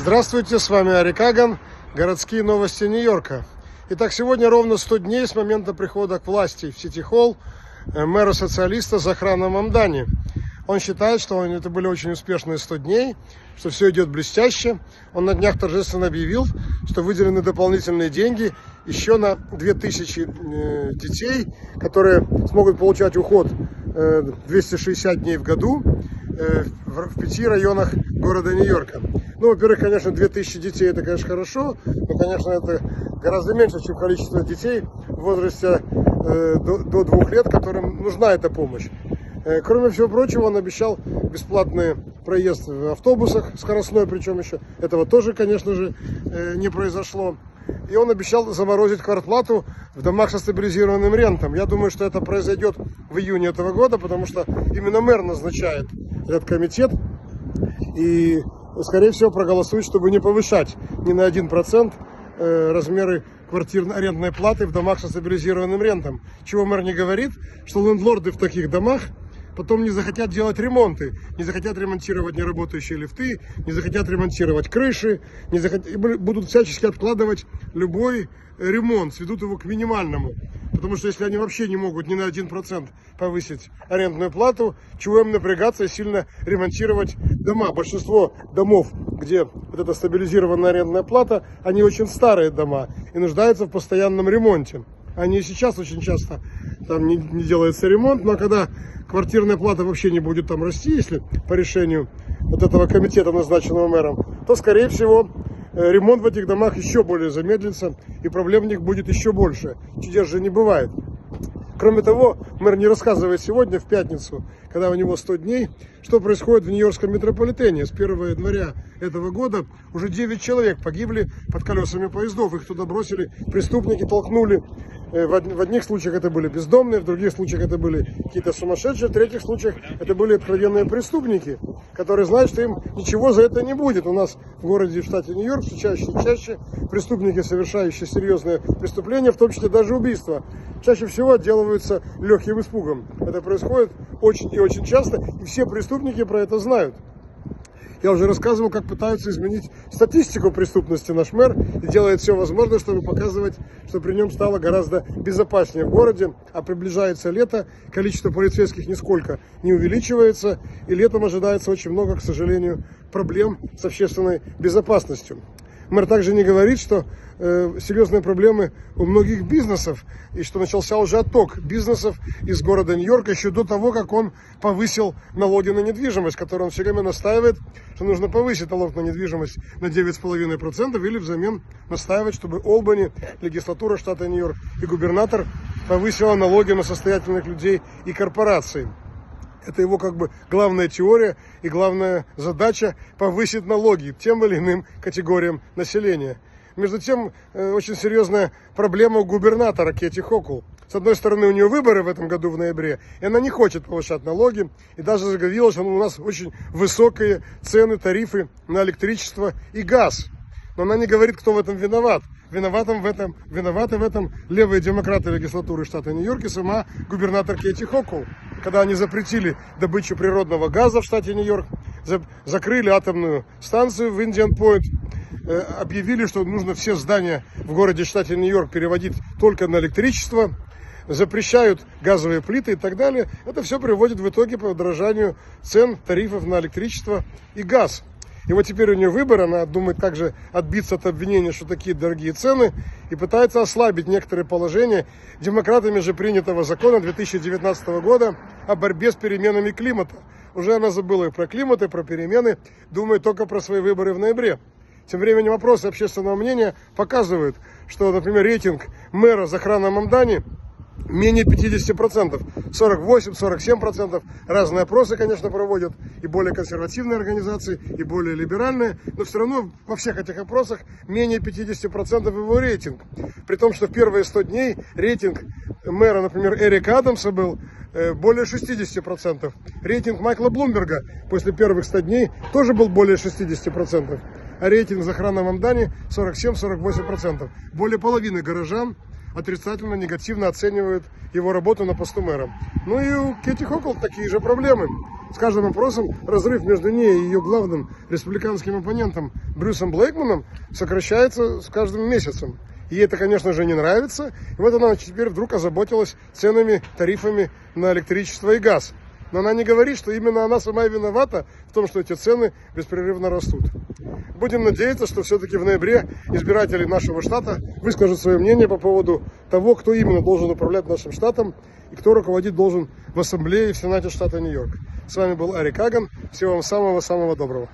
Здравствуйте, с вами Ари Каган, городские новости Нью-Йорка. Итак, сегодня ровно 100 дней с момента прихода к власти в Сити-Холл мэра-социалиста Захрана Мамдани. Он считает, что это были очень успешные 100 дней, что все идет блестяще. Он на днях торжественно объявил, что выделены дополнительные деньги еще на 2000 детей, которые смогут получать уход 260 дней в году в 5 районах города Нью-Йорка. Ну, во-первых, конечно, 2000 детей это, конечно, хорошо, но, конечно, это гораздо меньше, чем количество детей в возрасте до 2 лет, которым нужна эта помощь. Кроме всего прочего, он обещал бесплатный проезд в автобусах, скоростной причем еще. Этого тоже, конечно же, не произошло. И он обещал заморозить квартплату в домах со стабилизированным рентом. Я думаю, что это произойдет в июне этого года, потому что именно мэр назначает этот комитет. И, скорее всего, проголосует, чтобы не повышать ни на 1% размеры квартирно-арендной платы в домах со стабилизированным рентом. Чего мэр не говорит, что лендлорды в таких домах потом не захотят делать ремонты, не захотят ремонтировать неработающие лифты, не захотят ремонтировать крыши, будут всячески откладывать любой ремонт, сведут его к минимальному. Потому что если они вообще не могут ни на 1% повысить арендную плату, чего им напрягаться и сильно ремонтировать дома. Большинство домов, где вот эта стабилизированная арендная плата, они очень старые дома и нуждаются в постоянном ремонте. Они и сейчас очень часто там не делается ремонт, но когда квартирная плата вообще не будет там расти, если по решению вот этого комитета, назначенного мэром, то, скорее всего, ремонт в этих домах еще более замедлится, и проблем в них будет еще больше. Чудес же не бывает. Кроме того, мэр не рассказывает сегодня, в пятницу, когда у него 100 дней, что происходит в Нью-Йоркском метрополитене. С 1 января этого года уже 9 человек погибли под колесами поездов. Их туда бросили преступники, толкнули. В одних случаях это были бездомные, в других случаях это были какие-то сумасшедшие, в третьих случаях это были откровенные преступники, которые знают, что им ничего за это не будет. У нас в городе, в штате Нью-Йорк, все чаще и чаще преступники, совершающие серьезные преступления, в том числе даже убийства, чаще всего отделываются легким испугом. Это происходит очень и очень часто, и все преступники про это знают. Я уже рассказывал, как пытаются изменить статистику преступности наш мэр и делает все возможное, чтобы показывать, что при нем стало гораздо безопаснее в городе, а приближается лето, количество полицейских нисколько не увеличивается, и летом ожидается очень много, к сожалению, проблем с общественной безопасностью. Мэр также не говорит, что серьезные проблемы у многих бизнесов, и что начался уже отток бизнесов из города Нью-Йорка еще до того, как он повысил налоги на недвижимость, который он все время настаивает, что нужно повысить налог на недвижимость на 9,5% или взамен настаивать, чтобы Олбани, легислатура штата Нью-Йорк и губернатор повысила налоги на состоятельных людей и корпораций. Это его как бы главная теория и главная задача — повысить налоги тем или иным категориям населения. Между тем, очень серьезная проблема у губернатора Кэти Хокул. С одной стороны, у нее выборы в этом году в ноябре, и она не хочет повышать налоги, и даже заявила, что у нас очень высокие цены, тарифы на электричество и газ. Но она не говорит, кто в этом виноват. Виноваты в этом левые демократы легислатуры штата Нью-Йорк и сама губернатор Кэти Хокул. Когда они запретили добычу природного газа в штате Нью-Йорк, закрыли атомную станцию в Индиан-Пойнт, объявили, что нужно все здания в городе штате Нью-Йорк переводить только на электричество, запрещают газовые плиты и так далее. Это все приводит в итоге к подорожанию цен, тарифов на электричество и газ. И вот теперь у нее выбор, она думает также отбиться от обвинения, что такие дорогие цены, и пытается ослабить некоторые положения демократами же принятого закона 2019 года о борьбе с переменами климата. Уже она забыла и про климат, и про перемены, думает только про свои выборы в ноябре. Тем временем опросы общественного мнения показывают, что, например, рейтинг мэра Захрана Мамдани менее 50%, 48-47%. Разные опросы, конечно, проводят и более консервативные организации, и более либеральные, но все равно во всех этих опросах менее 50% его рейтинг. При том, что в первые 100 дней рейтинг мэра, например, Эрика Адамса был более 60%. Рейтинг Майкла Блумберга после первых 100 дней тоже был более 60%. А рейтинг Захрана Мамдани 47-48%. Более половины горожан отрицательно, негативно оценивают его работу на посту мэра. Ну и у Кэти Хокл такие же проблемы. С каждым вопросом разрыв между ней и ее главным республиканским оппонентом Брюсом Блейкманом сокращается с каждым месяцем. Ей это, конечно же, не нравится. И вот она теперь вдруг озаботилась ценами, тарифами на электричество и газ. Но она не говорит, что именно она сама и виновата в том, что эти цены беспрерывно растут. Будем надеяться, что все-таки в ноябре избиратели нашего штата выскажут свое мнение по поводу того, кто именно должен управлять нашим штатом и кто руководить должен в Ассамблее и в Сенате штата Нью-Йорк. С вами был Ари Каган. Всего вам самого-самого доброго.